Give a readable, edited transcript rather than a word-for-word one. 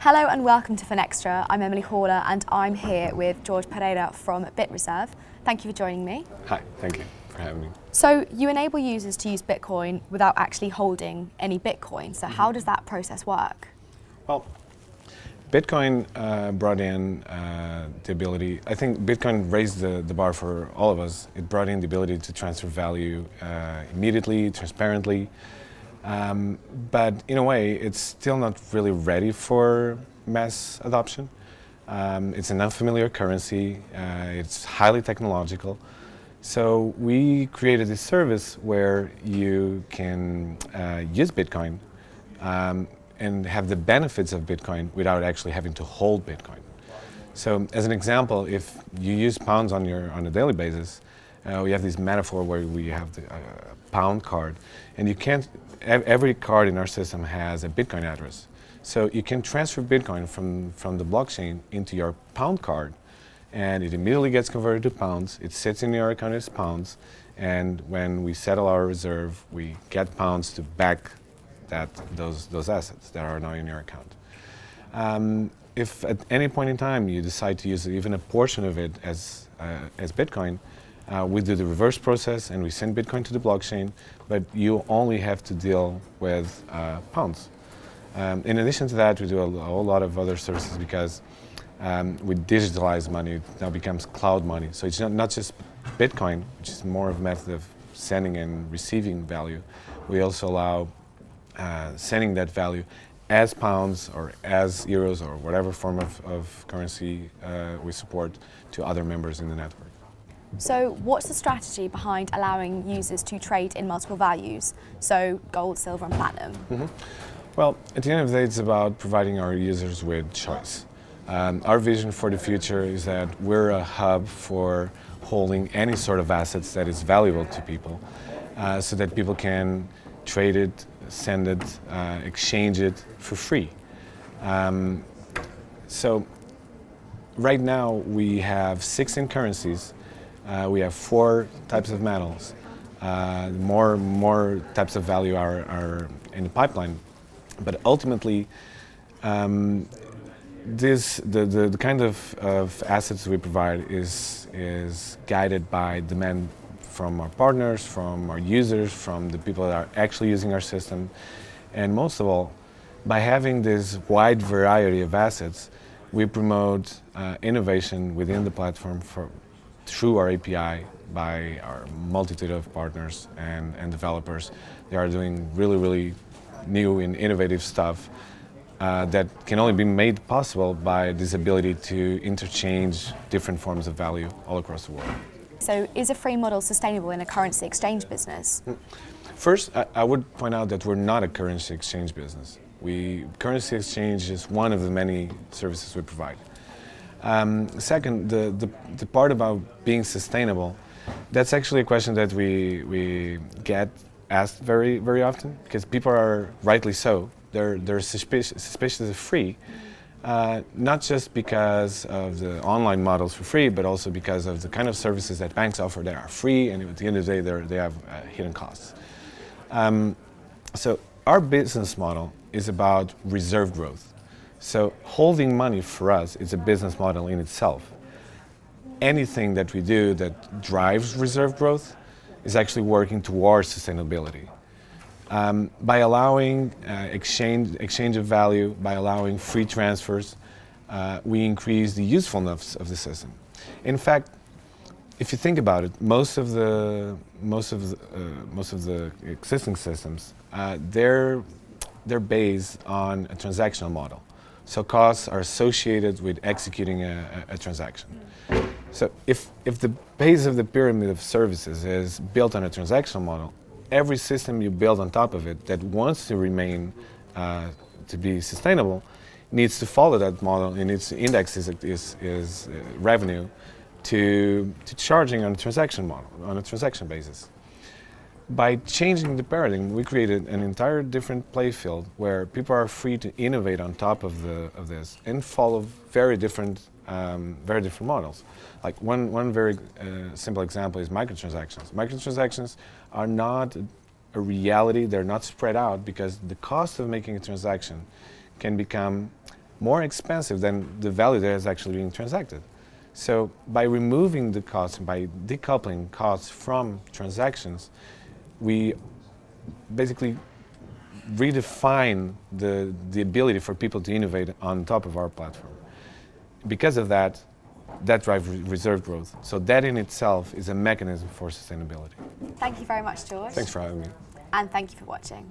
Hello and welcome to Finextra. I'm Emily Haller and I'm here with Jorge Pereira from Bitreserve. Thank you for joining me. Hi, thank you for having me. So you enable users to use Bitcoin without actually holding any Bitcoin. So how does that process work? Well, Bitcoin brought in the ability, I think Bitcoin raised the bar for all of us. It brought in the ability to transfer value immediately, transparently. But in a way, it's still not really ready for mass adoption. It's an unfamiliar currency. It's highly technological. So we created this service where you can use Bitcoin and have the benefits of Bitcoin without actually having to hold Bitcoin. So as an example, if you use pounds on a daily basis, we have this metaphor where we have the pound card, and you can't. Every card in our system has a Bitcoin address. So you can transfer Bitcoin from the blockchain into your pound card, and it immediately gets converted to pounds. It sits in your account as pounds, and when we settle our reserve, we get pounds to back those assets that are now in your account. If at any point in time you decide to use even a portion of it as Bitcoin, we do the reverse process and we send Bitcoin to the blockchain, but you only have to deal with pounds. In addition to that, we do a whole lot of other services because we digitalize money. It now becomes cloud money. So it's not just Bitcoin, which is more of a method of sending and receiving value. We also allow sending that value as pounds or as euros or whatever form of currency we support to other members in the network. So what's the strategy behind allowing users to trade in multiple values, so gold, silver and platinum? Mm-hmm. Well, at the end of the day, it's about providing our users with choice. Our vision for the future is that we're a hub for holding any sort of assets that is valuable to people, so that people can trade it, send it, exchange it for free. So right now we have 16 currencies. We have 4 types of metals. More types of value are in the pipeline. But ultimately, the kind of assets we provide is guided by demand from our partners, from our users, from the people that are actually using our system. And most of all, by having this wide variety of assets, we promote innovation within the platform through our API by our multitude of partners and developers. They are doing really new and innovative stuff that can only be made possible by this ability to interchange different forms of value all across the world. So is a free model sustainable in a currency exchange business? First, I would point out that we're not a currency exchange business. Currency exchange is one of the many services we provide. Second, the part about being sustainable, that's actually a question that we get asked very often, because people are, rightly so, they're suspicious of free, not just because of the online models for free, but also because of the kind of services that banks offer that are free, and at the end of the day they have hidden costs. So our business model is about reserve growth. So holding money for us is a business model in itself. Anything that we do that drives reserve growth is actually working towards sustainability. By allowing exchange of value, by allowing free transfers, we increase the usefulness of the system. In fact, if you think about it, most of the existing systems, they're based on a transactional model. So costs are associated with executing a transaction. So if the base of the pyramid of services is built on a transactional model, every system you build on top of it that wants to remain to be sustainable needs to follow that model, and its index is revenue to charging on a transaction model, on a transaction basis. By changing the paradigm, we created an entire different play field where people are free to innovate on top of this and follow very different models. Like one very simple example is microtransactions. Microtransactions are not a reality; they're not spread out because the cost of making a transaction can become more expensive than the value that is actually being transacted. So by removing the costs and by decoupling costs from transactions, we basically redefine the ability for people to innovate on top of our platform. Because of that, that drives reserve growth. So that in itself is a mechanism for sustainability. Thank you very much, George. Thanks for having me. And thank you for watching.